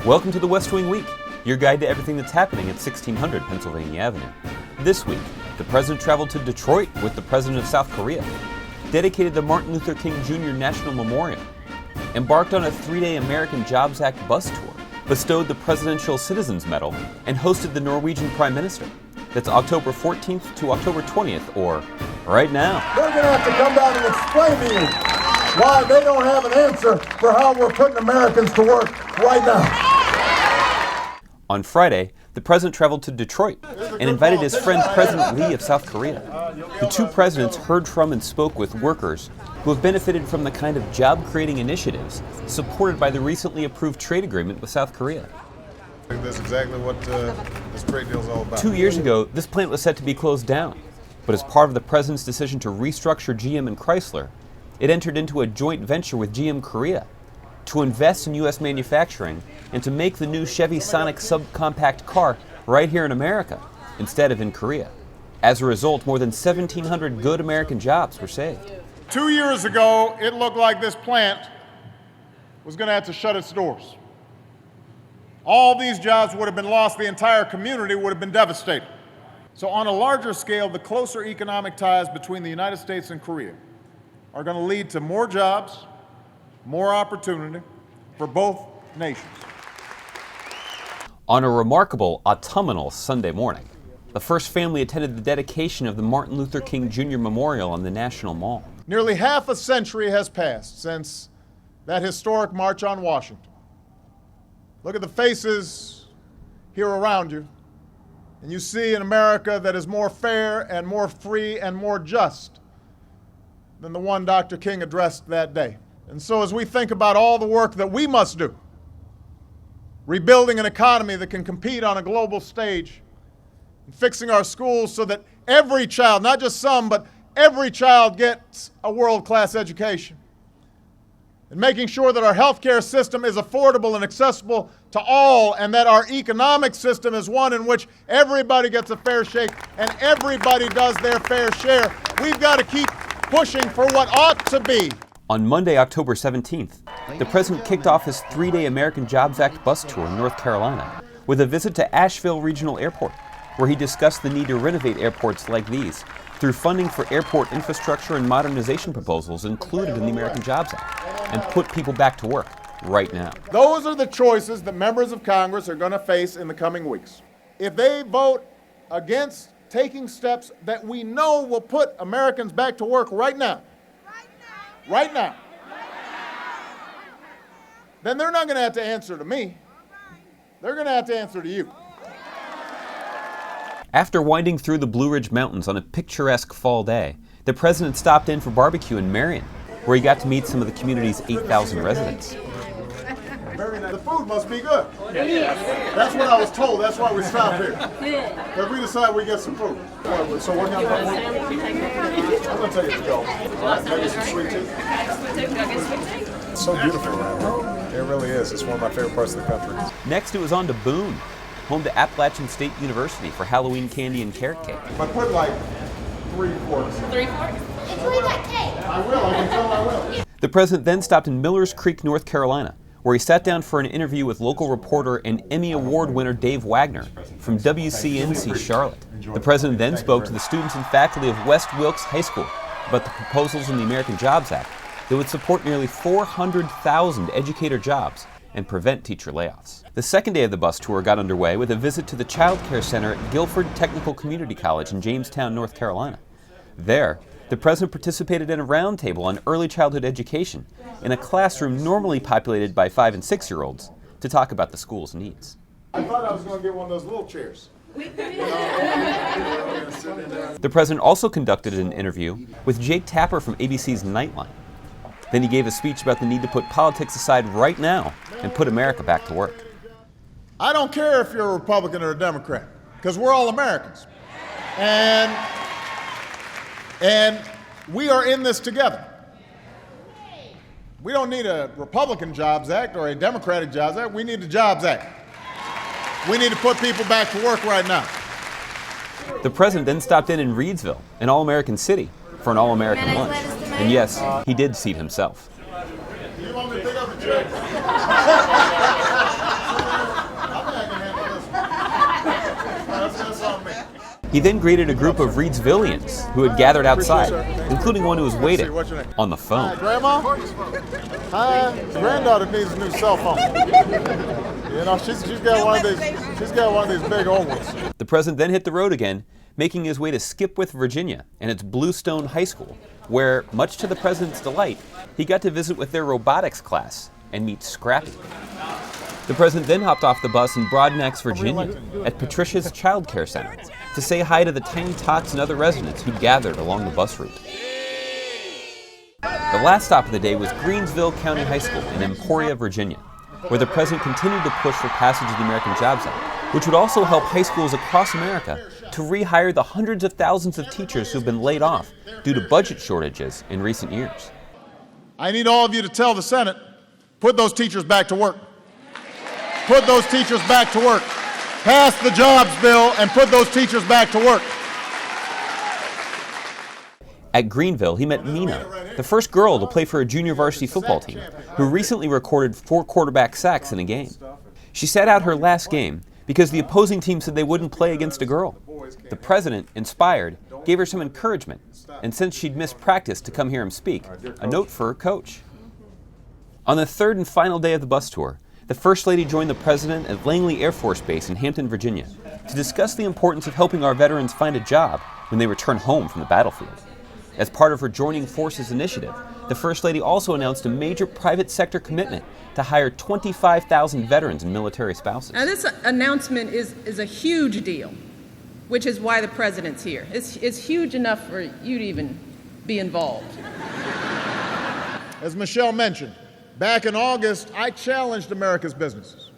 Welcome to the West Wing Week, your guide to everything that's happening at 1600 Pennsylvania Avenue. This week, the President traveled to Detroit with the President of South Korea, dedicated the Martin Luther King Jr. National Memorial, embarked on a 3-day American Jobs Act bus tour, bestowed the Presidential Citizens Medal, and hosted the Norwegian Prime Minister. That's October 14th to October 20th, or right now. They're going to have to come down and explain to you why they don't have an answer for how we're putting Americans to work right now. On Friday, the President traveled to Detroit and invited his friend President Lee of South Korea. The two presidents heard from and spoke with workers who have benefited from the kind of job-creating initiatives supported by the recently approved trade agreement with South Korea. That's exactly what this trade deal is all about. 2 years ago, this plant was set to be closed down, but as part of the President's decision to restructure GM and Chrysler, it entered into a joint venture with GM Korea to invest in U.S. manufacturing and to make the new Chevy Sonic subcompact car right here in America instead of in Korea. As a result, more than 1,700 good American jobs were saved. 2 years ago, it looked like this plant was going to have to shut its doors. All these jobs would have been lost. The entire community would have been devastated. So on a larger scale, the closer economic ties between the United States and Korea are going to lead to more jobs, more opportunity for both nations. On a remarkable autumnal Sunday morning, the first family attended the dedication of the Martin Luther King Jr. Memorial on the National Mall. Nearly half a century has passed since that historic March on Washington. Look at the faces here around you, and you see an America that is more fair and more free and more just than the one Dr. King addressed that day. And so as we think about all the work that we must do, rebuilding an economy that can compete on a global stage, and fixing our schools so that every child, not just some, but every child gets a world-class education, and making sure that our healthcare system is affordable and accessible to all, and that our economic system is one in which everybody gets a fair shake and everybody does their fair share. We've got to keep pushing for what ought to be. On Monday, October 17th, the President kicked off his 3-day American Jobs Act bus tour in North Carolina with a visit to Asheville Regional Airport, where he discussed the need to renovate airports like these through funding for airport infrastructure and modernization proposals included in the American Jobs Act, and put people back to work right now. Those are the choices that members of Congress are going to face in the coming weeks. If they vote against taking steps that we know will put Americans back to work right now, then they're not going to have to answer to me. They're going to have to answer to you. After winding through the Blue Ridge Mountains on a picturesque fall day, the President stopped in for barbecue in Marion, where he got to meet some of the community's 8,000 residents. The food must be good. That's what I was told. That's why we stopped here. Because we decided we get some food. So what kind of food? I'm going to tell you to go. Maybe some sweet tea. It's so beautiful around here. It really is. It's one of my favorite parts of the country. Next, it was on to Boone, home to Appalachian State University, for Halloween candy and carrot cake. But put like 3 forks. 3 forks? Include that cake. I will. I can tell I will. The President then stopped in Millers Creek, North Carolina, where he sat down for an interview with local reporter and Emmy Award winner Dave Wagner from WCNC Charlotte. The President then spoke to the students and faculty of West Wilkes High School about the proposals in the American Jobs Act that would support nearly 400,000 educator jobs and prevent teacher layoffs. The second day of the bus tour got underway with a visit to the Child Care Center at Guilford Technical Community College in Jamestown, North Carolina. There, the President participated in a roundtable on early childhood education in a classroom normally populated by 5- and 6-year-olds to talk about the school's needs. I thought I was going to get one of those little chairs. The President also conducted an interview with Jake Tapper from ABC's Nightline. Then he gave a speech about the need to put politics aside right now and put America back to work. I don't care if you're a Republican or a Democrat, because we're all Americans. And we are in this together. We don't need a Republican Jobs Act or a Democratic Jobs Act. We need a Jobs Act. We need to put people back to work right now. The President then stopped in Reedsville, an all-American city, for an all-American lunch. And yes, he did seat himself. You want me to pick up the chair? He then greeted a group of Reedsvillians who had gathered outside, including one who was waiting on the phone. Grandma? Hi. Granddaughter needs a new cell phone. You know, she's got one of these big old ones. The president then hit the road again, making his way to Skipwith, Virginia, and its Bluestone High School, where, much to the president's delight, he got to visit with their robotics class and meet Scrappy. The president then hopped off the bus in Broadnax, Virginia, at Patricia's Child Care Center to say hi to the tiny tots and other residents who gathered along the bus route. The last stop of the day was Greensville County High School in Emporia, Virginia, where the president continued to push for passage of the American Jobs Act, which would also help high schools across America to rehire the hundreds of thousands of teachers who've been laid off due to budget shortages in recent years. I need all of you to tell the Senate, put those teachers back to work. Put those teachers back to work. Pass the jobs bill and put those teachers back to work. At Greenville, he met Mina, the first girl to play for a junior varsity football team, who recently recorded 4 quarterback sacks in a game. She sat out her last game because the opposing team said they wouldn't play against a girl. The president, inspired, gave her some encouragement, and since she'd missed practice to come hear him speak, a note for her coach. On the third and final day of the bus tour, the First Lady joined the President at Langley Air Force Base in Hampton, Virginia, to discuss the importance of helping our veterans find a job when they return home from the battlefield. As part of her Joining Forces initiative, the First Lady also announced a major private sector commitment to hire 25,000 veterans and military spouses. Now this announcement is a huge deal, which is why the President's here. It's huge enough for you to even be involved. As Michelle mentioned, back in August, I challenged America's businesses.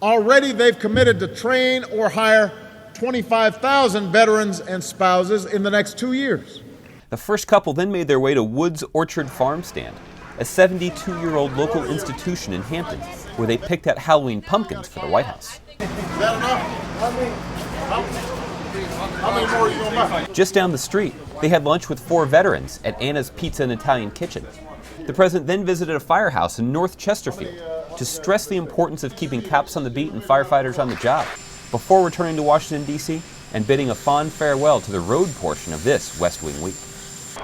Already they've committed to train or hire 25,000 veterans and spouses in the next 2 years. The first couple then made their way to Woods Orchard Farm Stand, a 72-year-old local institution in Hampton, where they picked out Halloween pumpkins for the White House. Is that enough? How many more are you going to buy? Just down the street, they had lunch with 4 veterans at Anna's Pizza and Italian Kitchen. The president then visited a firehouse in North Chesterfield to stress the importance of keeping cops on the beat and firefighters on the job, before returning to Washington, D.C. and bidding a fond farewell to the road portion of this West Wing week.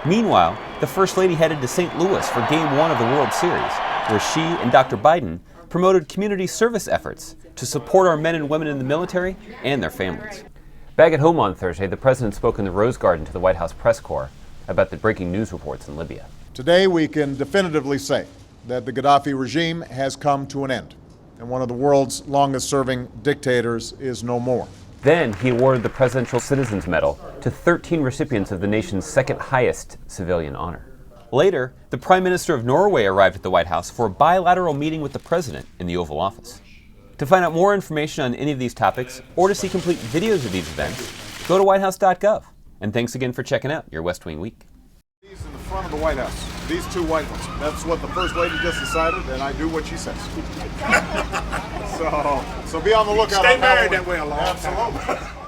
Meanwhile, the First Lady headed to St. Louis for Game 1 of the World Series, where she and Dr. Biden promoted community service efforts to support our men and women in the military and their families. Back at home on Thursday, the president spoke in the Rose Garden to the White House press corps about the breaking news reports in Libya. Today we can definitively say that the Gaddafi regime has come to an end, and one of the world's longest-serving dictators is no more. Then he awarded the Presidential Citizens Medal to 13 recipients of the nation's second highest civilian honor. Later, the Prime Minister of Norway arrived at the White House for a bilateral meeting with the President in the Oval Office. To find out more information on any of these topics, or to see complete videos of these events, go to whitehouse.gov. And thanks again for checking out your West Wing Week. These in the front of the White House, these 2 white ones. That's what the First Lady just decided, and I do what she says. So be on the lookout. Stay married that way a long time. Absolutely.